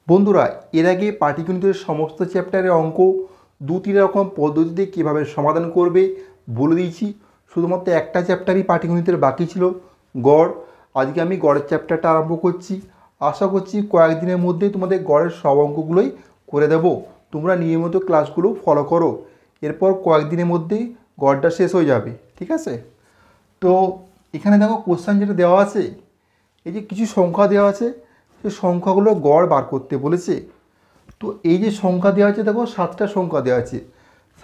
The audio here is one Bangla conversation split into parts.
বন্ধুরা, এর আগে পাটিগণিতের সমস্ত চ্যাপ্টারের অঙ্ক দু-তিন রকম পদ্ধতিতে কীভাবে সমাধান করবে বলে দিয়েছি। শুধুমাত্র একটা চ্যাপ্টারই পাটিগণিতের বাকি ছিল, গড়। আজকে আমি গড়ের চ্যাপ্টারটা আরম্ভ করছি। আশা করছি কয়েকদিনের মধ্যে তোমাদের গড়ের সব অঙ্কগুলোই করে দেব। তোমরা নিয়মিত ক্লাসগুলো ফলো করো, এরপর কয়েকদিনের মধ্যেই গড়টা শেষ হয়ে যাবে, ঠিক আছে? তো এখানে দেখো কোশ্চেন যেটা দেওয়া আছে, এই যে কিছু সংখ্যা দেওয়া আছে, সেই সংখ্যাগুলো গড় বার করতে বলেছে। তো এই যে সংখ্যা দেওয়া আছে, দেখো 7টা সংখ্যা দেওয়া আছে।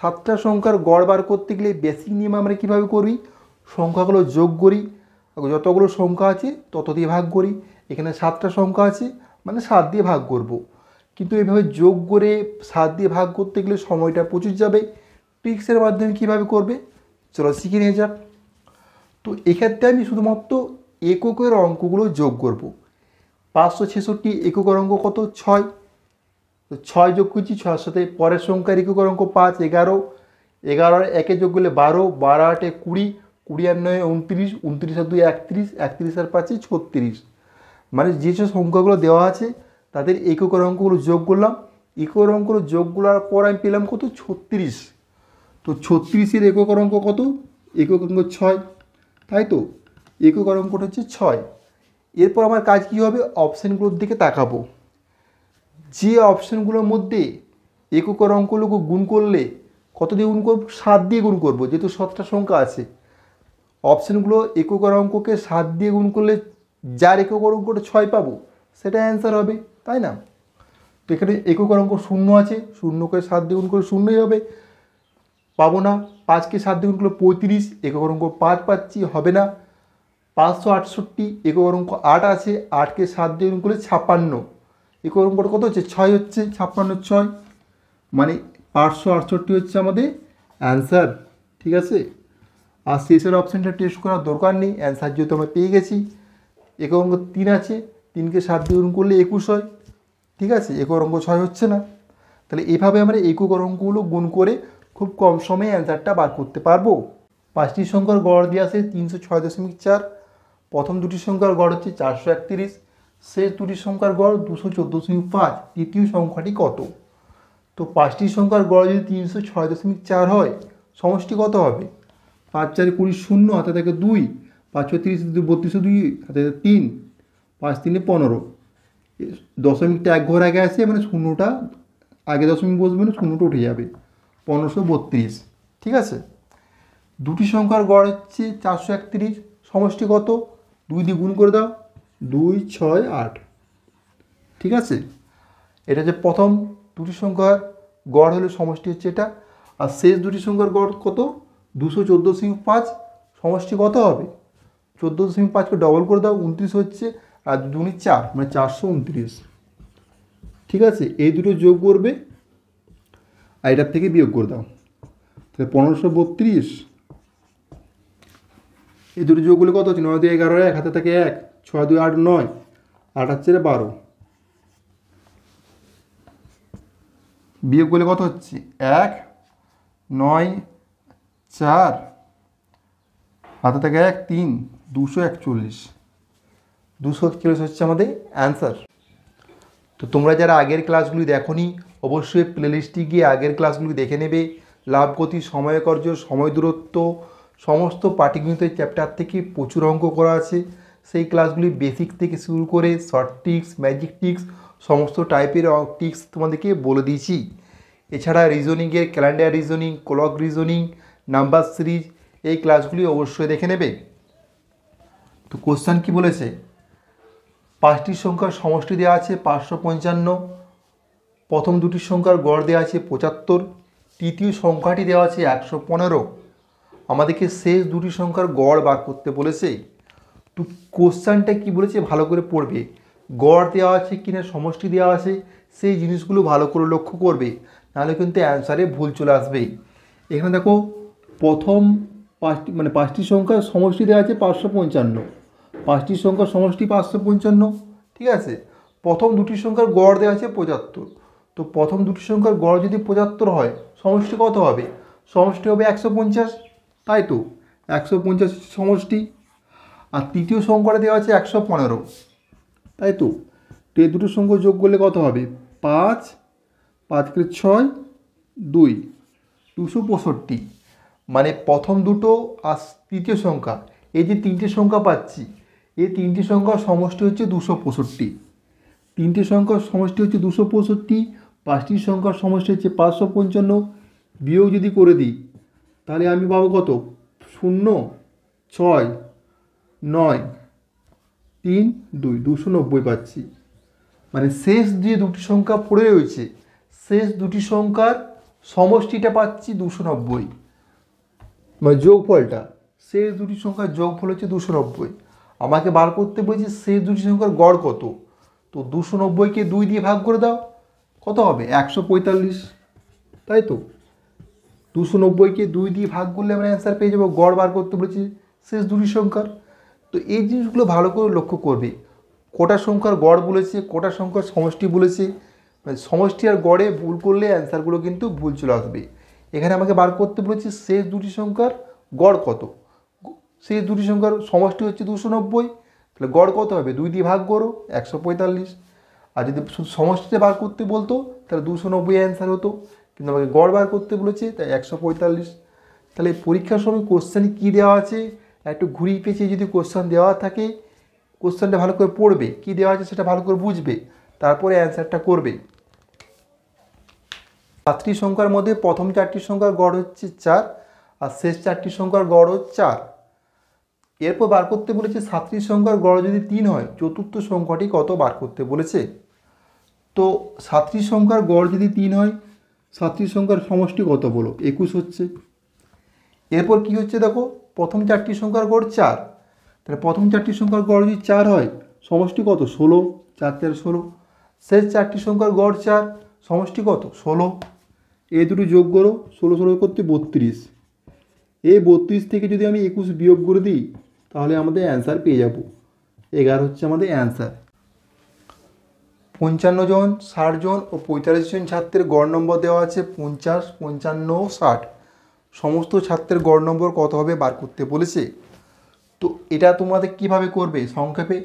7টা সংখ্যার গড় বার করতে গেলে বেসিক নিয়ম আমরা কীভাবে করি, সংখ্যাগুলো যোগ করি, যতগুলো সংখ্যা আছে তত দিয়ে ভাগ করি। এখানে 7টা সংখ্যা আছে মানে 7 দিয়ে ভাগ করব। কিন্তু এইভাবে যোগ করে 7 দিয়ে ভাগ করতে গেলে সময়টা প্রচুর যাবে। ট্রিক্সের মাধ্যমে কীভাবে করবে চলো শিখে নিয়ে যাক। তো এক্ষেত্রে আমি শুধুমাত্র এককের অঙ্কগুলো যোগ করব। 566 এককের অঙ্ক কত? 6। তো 6 যোগ করছি, 6-এর সাথে পরের সংখ্যার এককের অঙ্ক 5, 11। 11 আর 1 যোগ করলে 12, 12 8 20, 20 আর 9 29, 29 আর 2 31, 31 আর 5 36। মানে যেসব সংখ্যাগুলো দেওয়া আছে তাদের এককের অঙ্কগুলো যোগ করলাম। এককের অঙ্কগুলো যোগ করার পর আমি পেলাম কত? 36। তো 36-এর এককের অঙ্ক কত? একক অঙ্ক 6, তাই তো? এককের অঙ্কটা হচ্ছে 6। এরপর আমার কাজ কী হবে, অপশানগুলোর দিকে তাকাবো। যে অপশানগুলোর মধ্যে এককের অঙ্কগুলোকে গুণ করলে কত দিয়ে গুণ করব? 7 দিয়ে গুণ করব, যেহেতু 7টা সংখ্যা আছে। অপশানগুলো এককের অঙ্ককে 7 দিয়ে গুণ করলে যার এককের অঙ্কটা 6 পাবো, সেটা অ্যান্সার হবে, তাই না? তো এখানে এককের অঙ্ক 0 আছে, 0কে 7 দিয়ে গুণ করলে 0ই হবে, পাবো না। 5কে 7 দিয়ে গুণ করলে 35, এককের অঙ্ক 5 পাচ্ছি, হবে না। 568 এককের অঙ্ক 8 আছে, 8কে 7 দিয়ে গুণ করলে 56, এককের অঙ্কটা কত হচ্ছে? 6 হচ্ছে, 56 6, মানে 568 হচ্ছে আমাদের অ্যান্সার, ঠিক আছে? আর শেষের অপশানটা টেস্ট করার দরকার নেই, অ্যান্সার যেহেতু আমরা পেয়ে গেছি। একক অঙ্ক 3 আছে, 3কে 7 দিয়ে গুণ করলে 21 হয়, ঠিক আছে? এককের অঙ্ক 6 হচ্ছে না। তাহলে এভাবে আমরা এককের অঙ্কগুলো গুণ করে খুব কম সময়ে অ্যান্সারটা বার করতে পারবো। 5টি সংখ্যার গড় দিয়ে আসে 306.4। প্রথম দুটি সংখ্যার গড় হচ্ছে 431, শেষ দুটি সংখ্যার গড় 214.5। তৃতীয় সংখ্যাটি কত? তো 5টি সংখ্যার গড় যদি 306.4 হয়, সমষ্টি কত হবে? 5 4 20, 0 হাতে থাকে 2, 5 6 30 32, হাতে থাকে 3, 5 3 15। দশমিকটা এক ঘর আগে আসে, মানে শূন্যটা আগে দশমিক বসবে না, শূন্যটা উঠে যাবে, 1532, ঠিক আছে? দুটি সংখ্যার গড় হচ্ছে 431, সমষ্টি কত? 2 দিয়ে গুণ করে দাও, 2 6 8, ঠিক আছে? এটা হচ্ছে প্রথম দুটি সংখ্যার গড়, হলে সমষ্টি হচ্ছে এটা। আর শেষ দুটি সংখ্যার গড় কত? 214.5, সমষ্টি কত হবে? 14.5কে ডবল করে দাও, 29 হচ্ছে, আর 2 4, মানে 429, ঠিক আছে? এই দুটো যোগ করবে আর এটার থেকে বিয়োগ করে দাও, তাহলে 1532। এই দুটো যোগ করলে কত হচ্ছে? 9 2 11, 1 হাতে থাকে 1, 6 2 8 9, 8 হচ্ছে 12, বিয়োগ করলে কত হচ্ছে? 1 9 4, হাতে থাকে 1 3, 241। 241 হচ্ছে আমাদের অ্যান্সার। তো তোমরা যারা আগের ক্লাসগুলি দেখোনি, অবশ্যই প্লেলিস্টে গিয়ে আগের ক্লাসগুলি দেখে নেবে। লাভ, গতি, সময়কার্য, সময় দূরত্ব, সমস্ত পাটিগণিতের চ্যাপ্টার থেকে প্রচুর অঙ্ক করা আছে। সেই ক্লাসগুলি বেসিক থেকে শুরু করে শর্ট ট্রিক্স, ম্যাজিক ট্রিক্স, সমস্ত টাইপের ট্রিক্স তোমাদেরকে বলে দিয়েছি। এছাড়া রিজনিংয়ের calendar reasoning, clock reasoning, number series, এই ক্লাসগুলি অবশ্যই দেখে নেবে। তো কোশ্চেন কি বলেছে? 5টি সংখ্যার সমষ্টি দেওয়া আছে 555, প্রথম দুটি সংখ্যার গড় দেওয়া আছে 75, তৃতীয় সংখ্যাটি দেওয়া আছে 115। আমাদেরকে শেষ দুটি সংখ্যার গড় বার করতে বলেছে। তো কোশ্চেনটা কি বলেছে ভালো করে পড়বে। গড় দেওয়া আছে কিনা, সমষ্টি দেওয়া আছে, সেই জিনিসগুলো ভালো করে লক্ষ্য করবে, নাহলে কিন্তু অ্যান্সারে ভুল চলে আসবে। এখানে দেখো প্রথম 5টি সংখ্যার সমষ্টি দেওয়া আছে 555, 5টি সংখ্যার সমষ্টি 555, ঠিক আছে? প্রথম দুটি সংখ্যার গড় দেওয়া আছে 75। তো প্রথম দুটি সংখ্যার গড় যদি 75 হয়, সমষ্টি কত হবে? সমষ্টি হবে 150, তাই তো? 150 সমষ্টি। আর তৃতীয় সংখ্যাটা দেওয়া আছে 115, তাই তো? তো এই দুটো সংখ্যা যোগ করলে কত হবে? 5 5 × 6 2 265। মানে প্রথম দুটো আর তৃতীয় সংখ্যা, এই যে তিনটে সংখ্যা পাচ্ছি, এই তিনটি সংখ্যার সমষ্টি হচ্ছে 265। তিনটে সংখ্যার সমষ্টি হচ্ছে 265, পাঁচটি সংখ্যার সমষ্টি হচ্ছে 555। বিয়োগ যদি করে দিই তাহলে আমি পাবো কত? 0 6 9 3 2 290 পাচ্ছি। মানে শেষ যে দুটি সংখ্যা পড়ে রয়েছে, শেষ দুটি সংখ্যার সমষ্টিটা পাচ্ছি 290, মানে যোগফলটা, শেষ দুটি সংখ্যার যোগফল হচ্ছে 290। আমাকে বার করতে বলেছে শেষ দুটি সংখ্যার গড় কত। তো 290কে 2 দিয়ে ভাগ করে দাও, কত হবে? 145, তাই তো? 290কে 2 দিয়ে ভাগ করলে আমরা অ্যান্সার পেয়ে যাবো। গড় বার করতে বলেছি শেষ দুটি সংখ্যার। তো এই জিনিসগুলো ভালো করে লক্ষ্য করবে, কোটা সংখ্যার গড় বলেছে, কোটা সংখ্যার সমষ্টি বলেছে, মানে সমষ্টি আর গড়ে ভুল করলে অ্যান্সারগুলো কিন্তু ভুল চলে আসবে। এখানে আমাকে বার করতে বলেছে শেষ দুটি সংখ্যার গড় কত। শেষ দুটি সংখ্যার সমষ্টি হচ্ছে 290, তাহলে গড় কত হবে? 2 দিয়ে ভাগ করো, 145। আর যদি সমষ্টিতে বার করতে বলতো তাহলে 290 অ্যান্সার হতো, কিন্তু আমাকে গড় বার করতে বলেছে তাই 145। তাহলে পরীক্ষার সময় কোশ্চেন কী দেওয়া আছে, একটু ঘুরিয়ে পেঁচিয়ে যদি কোশ্চেন দেওয়া থাকে, কোশ্চেনটা ভালো করে পড়বে, কী দেওয়া আছে সেটা ভালো করে বুঝবে, তারপরে অ্যান্সারটা করবে। 7টি সংখ্যার মধ্যে প্রথম 4টি সংখ্যার গড় হচ্ছে 4 আর শেষ 4টি সংখ্যার গড় হচ্ছে 4। এরপর বার করতে বলেছে 7টি সংখ্যার গড় যদি 3 হয়, চতুর্থ সংখ্যাটি কত বার করতে বলেছে। তো 7টি সংখ্যার গড় যদি 3 হয়, 7টি সংখ্যার সমষ্টি কত বলো? 21 হচ্ছে। এরপর কি হচ্ছে দেখো, প্রথম 4টি সংখ্যার গড় 4, তাহলে প্রথম 4টি সংখ্যার গড় যদি 4 হয়, সমষ্টি কত? 16, 4 4 16। শেষ 4টি সংখ্যার গড় 4, সমষ্টি কত? 16। এই দুটো যোগ করো, 16 16 করতে 32। এই 32 থেকে যদি আমি 21 বিয়োগ করে দিই তাহলে আমাদের অ্যান্সার পেয়ে যাব। 11 হচ্ছে আমাদের অ্যান্সার। 55 জন, 60 জন ও 45 জন ছাত্রের গড় নম্বর দেওয়া আছে 50, 55, 60। সমস্ত ছাত্রের গড় নম্বর কত হবে বার করতে বলেছে। তো এটা তোমাদের কিভাবে করবে সংক্ষেপে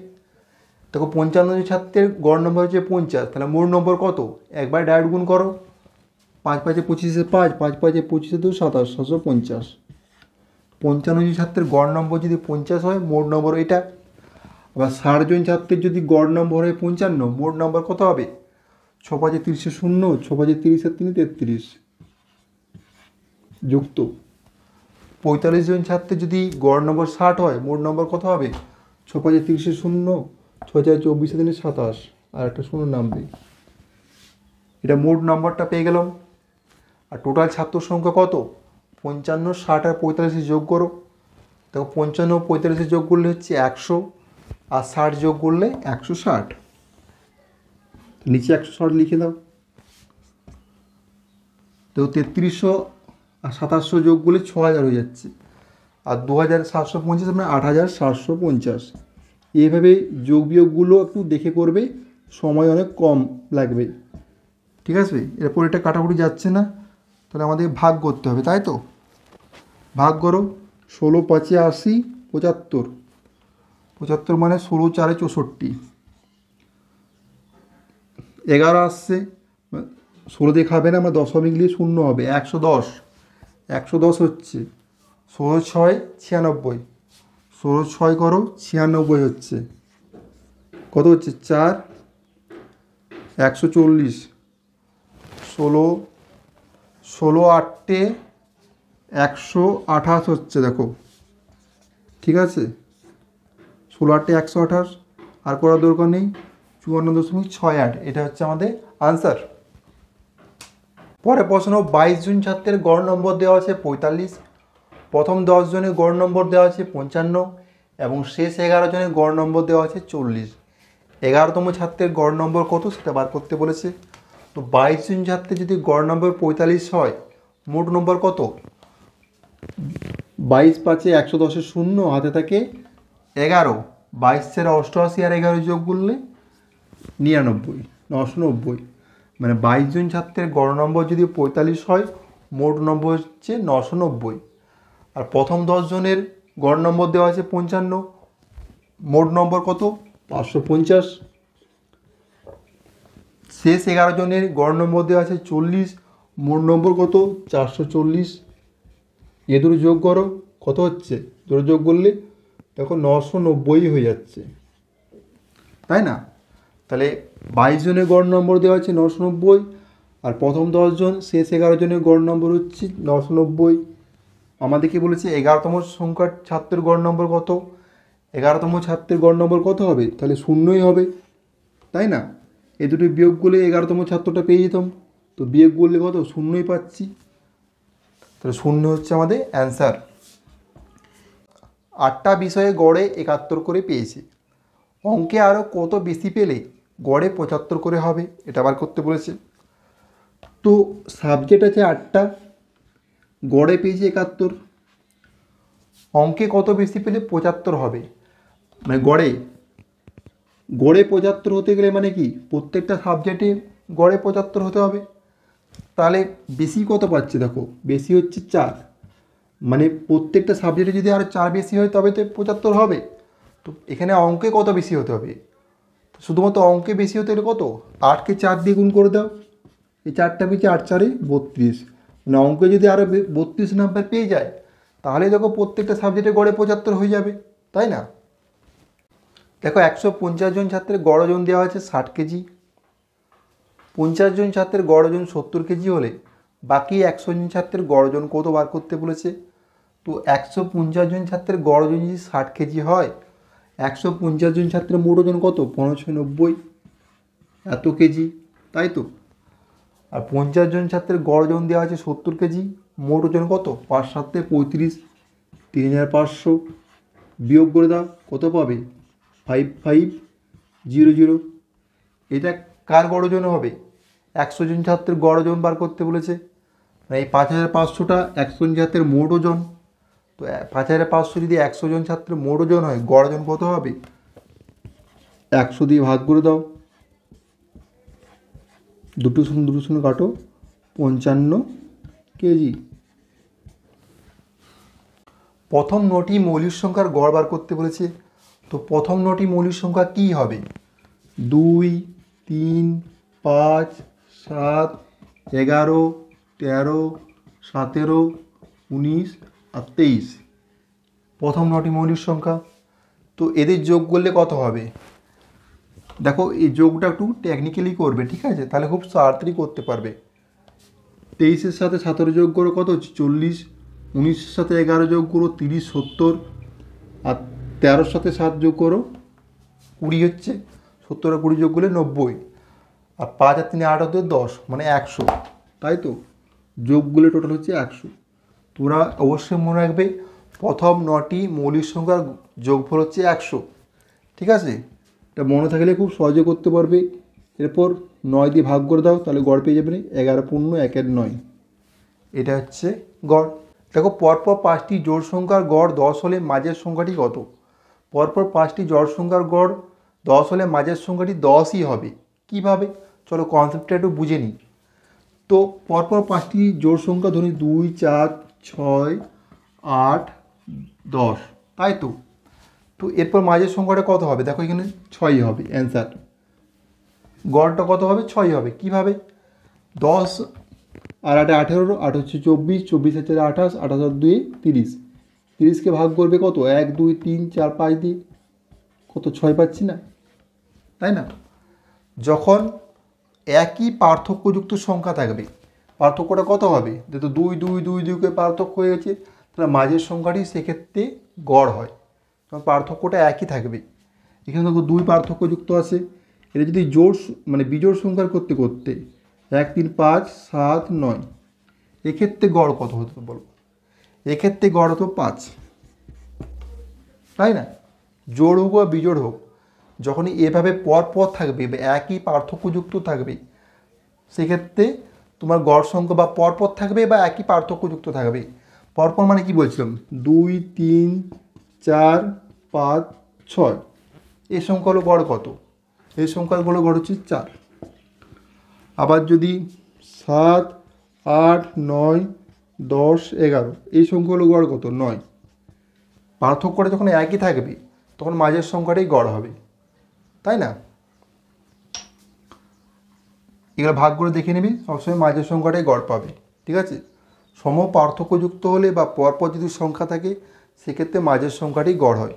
দেখো, 55 জন ছাত্রের গড় নম্বর হচ্ছে 50, তাহলে মোট নম্বর কত? একবার ডাইরেক্ট গুণ করো, 5 5 25 5, 5 5 25 2 27, 750। 55 জন ছাত্রের গড় নম্বর যদি 50 হয়, মোট নম্বর এটা। আবার 60 জন ছাত্রের যদি গড় নম্বর হয় 55, মোট নম্বর কত হবে? 6 5 30 0, 6 5 30 আর 3 33, যুক্ত 45 জন ছাত্রের যদি গড় নম্বর 60 হয়, মোট নম্বর কত হবে? 6 5 30 0, 6 4 24 3 27 আর একটা 0 নামবে। এটা মোট নম্বরটা পেয়ে গেলাম। আর টোটাল ছাত্র সংখ্যা কত? 55, 60 আর 45 যোগ করো, দেখো 55 ও 45 যোগ করলে হচ্ছে 100 আর 60 যোগ করলে 160। নিচে 160 লিখে দাও। তো 3300 আর 2700 যোগ করলে 6000 হয়ে যাচ্ছে, আর 2750 মানে 8750। এইভাবে যোগ বিয়োগগুলো একটু দেখে করবে, সময় অনেক কম লাগবে, ঠিক আছে? এরপর এটা কাটাকুটি যাচ্ছে না, তাহলে আমাদের ভাগ করতে হবে, তাই তো? ভাগ করো, 16 5 80, 75, 75 মানে 16 4 64। 11 আসছে, 16 দিয়ে খাবে না, আমরা দশমিক নিয়ে 0 হবে, 110। 110 হচ্ছে 16 6 96, 16 6 করো 96 হচ্ছে, কত হচ্ছে? 4 140, 16 16 8 128 হচ্ছে, দেখো ঠিক আছে? 16 8 128, আর করার দরকার নেই। 54.68, এটা হচ্ছে আমাদের আনসার। পরে প্রশ্ন, 22 জন ছাত্রের গড় নম্বর দেওয়া আছে 45, প্রথম 10 জনের গড় নম্বর দেওয়া আছে 55 এবং শেষ 11 জনের গড় নম্বর দেওয়া আছে 40। 11তম ছাত্রের গড় নম্বর কত সেটা বার করতে বলেছে। তো 22 জন ছাত্রের যদি গড় নম্বর 45 হয়, মোট নম্বর কত? 22 5 110 শূন্য, হাতে থাকে 11, 22 4 88 আর 11 যোগ করলে 99, 990। মানে 22 জন ছাত্রের গড় নম্বর যদি 45 হয়, মোট নম্বর হচ্ছে 990। আর প্রথম 10 জনের গড় নম্বর দেওয়া আছে 55, মোট নম্বর কত? 550। শেষ 11 জনের গড় নম্বর দেওয়া আছে 40, মোট নম্বর কত 440। এ দুটো যোগ করো, কত হচ্ছে, দুটো যোগ করলে দেখো 990 হয়ে যাচ্ছে, তাই না? তাহলে 22 জনের গড় নম্বর দেওয়া আছে 990, আর প্রথম 10 জন শেষ 11 জনের গড় নম্বর হচ্ছে 990। আমাদেরকে বলেছে 11তম সংখ্যার ছাত্রের গড় নম্বর কত, 11তম ছাত্রের গড় নম্বর কত হবে, তাহলে শূন্যই হবে, তাই না? এ দুটো বিয়োগ করলে 11তম ছাত্রটা পেয়ে যেতাম, তো বিয়োগ করলে কত, শূন্যই পাচ্ছি, তাহলে শূন্য হচ্ছে আমাদের অ্যান্সার। 8টা বিষয়ে গড়ে 71 করে পেয়েছে, অঙ্কে আরও কত বেশি পেলে গড়ে 75 করে হবে, এটা বার করতে বলেছে। তো সাবজেক্ট আছে 8টা, গড়ে পেয়েছে 71, অঙ্কে কত বেশি পেলে 75 হবে, মানে গড়ে 75 হতে গেলে মানে কি প্রত্যেকটা সাবজেক্টে গড়ে 75 হতে হবে। তাহলে বেশি কত পাচ্ছে, দেখো বেশি হচ্ছে 4, মানে প্রত্যেকটা সাবজেক্টে যদি আরও 4 বেশি হয় তবে তো 75 হবে। তো এখানে অঙ্কে কত বেশি হতে হবে, শুধুমাত্র অঙ্কে বেশি হতে গেলে কত, 8কে 4 দিয়ে গুণ করে দাও, এই 4টা পেয়েছে 8 4 32, মানে অঙ্কে যদি আরও 32 নাম্বার পেয়ে যায় তাহলে দেখো প্রত্যেকটা সাবজেক্টে গড়ে 75 হয়ে যাবে, তাই না? দেখো 150 জন ছাত্রের গড় ওজন দেওয়া আছে 60 কেজি, 50 জন ছাত্রের গড় ওজন 70 কেজি হলে বাকি 100 জন ছাত্রের গড় ওজন কত বার করতে বলেছে। তো 150 জন ছাত্রের গড় ওজন যদি 60 কেজি হয়, 150 জন ছাত্রের মোট ওজন কত, 590 এত কেজি, তাই তো? আর 50 জন ছাত্রের গড় ওজন দেওয়া আছে 70 কেজি, মোট ওজন কত, 5 7 35, 3500, বিয়োগ করে দাও, কত পাবে, 5500। এটা কার গড় ওজন হবে, 100 জন ছাত্রের গড় ওজন বার করতে বলেছে, মানে এই 5500টা 100 জন ছাত্রের মোট ওজন। তো 5500 যদি 100 জন ছাত্রের মোট ওজন হয়, গড় ওজন কত হবে, 100 দিয়ে ভাগ করে দাও, দুটো শূন্য কাটো, 55 কেজি। প্রথম 9টি মৌলিক সংখ্যার গড় বার করতে বলেছে। তো প্রথম 9টি মৌলিক সংখ্যা কী হবে, 2 3 5 7 11 13 17 19 আর 23, প্রথম 9টি মৌলিক সংখ্যা। তো এদের যোগ করলে কত হবে, দেখো এই যোগটা একটু টেকনিক্যালি করবে, ঠিক আছে, তাহলে খুব তাড়াতাড়ি করতে পারবে। 23-এর সাথে 17 যোগ করো কত হচ্ছে 40, 19-এর সাথে 11 যোগ করো 30 70, আর 13-এর সাথে 7 যোগ করো 20 হচ্ছে, 70 আর 20 যোগ করলে 90, আর 5 আর 3 8 হতে 10, মানে 100, তাই তো? যোগগুলো টোটাল হচ্ছে 100। তোমরা অবশ্যই মনে রাখবে প্রথম 9টি মৌলিক সংখ্যার যোগফল হচ্ছে 100, ঠিক আছে? এটা মনে থাকলে খুব সহজে করতে পারবে। এরপর 9 দিয়ে ভাগ করে দাও, তাহলে গড় পেয়ে যাবে 11 পূর্ণ 1 9, এটা হচ্ছে গড়। দেখো পরপর 5টি জোড় সংখ্যার গড় 10 হলে মাঝের সংখ্যাটি কত, পরপর 5টি জোড় সংখ্যার গড় 10 হলে মাঝের সংখ্যাটি 10ই হবে। কিভাবে, চলো কনসেপ্টটা একটু বুঝে নিই। তো পরপর 5টি জোড় সংখ্যা ধরি 2 4 6 8 10, তাই তো? তো এরপর মাঝের সংখ্যাটা কত হবে, দেখো এখানে 6 হবে অ্যান্সার, গড়টা কত হবে, 6 হবে। কিভাবে, 10 আর 8 18, 8 হচ্ছে 24, 24 হচ্ছে 28, 28 আর 2 30, 30কে ভাগ করবে কত, 1 2 3 4 5 দিয়ে, কত 6 পাচ্ছি না, তাই না? যখন একই পার্থক্যযুক্ত সংখ্যা থাকবে, পার্থক্যটা কত হবে, যেহেতু 2 2 2 2কে পার্থক্য হয়ে গেছে, তাহলে মাঝের সংখ্যাটি সেক্ষেত্রে গড় হয়, কারণ পার্থক্যটা একই থাকবে। এখানে দেখো 2 পার্থক্যযুক্ত আছে, এটা যদি জোড় মানে বিজোড় সংখ্যার করতে করতে 1 3 5 7 9, এক্ষেত্রে গড় কত হতো বলো, এক্ষেত্রে গড় হতো 5, তাই না? জোড় হোক বা বিজোড় হোক, যখনই এভাবে পর থাকবে বা একই পার্থক্যযুক্ত থাকবে, সেক্ষেত্রে তোমার গড় সংখ্যা বা পরপর থাকবে বা একই পার্থক্যযুক্ত থাকবে। পরপর মানে কি বলছিলাম, 2 3 4 5 6, এই সংখ্যা হলো গড় কত, এই সংখ্যাগুলো গড় হচ্ছে 4। আবার যদি 7 8 9 10 11, এই সংখ্যাগুলো গড় কত, 9। পার্থক্যটা যখন একই থাকবে তখন মাঝের সংখ্যাটাই গড় হবে, তাই না? এগুলো ভাগ করে দেখে নেবে, সবসময় মাঝের সংখ্যাটাই গড় পাবে। ঠিক আছে, সম পার্থক্যযুক্ত হলে বা পরপর যদি সংখ্যা থাকে সেক্ষেত্রে মাঝের সংখ্যাটি গড় হয়।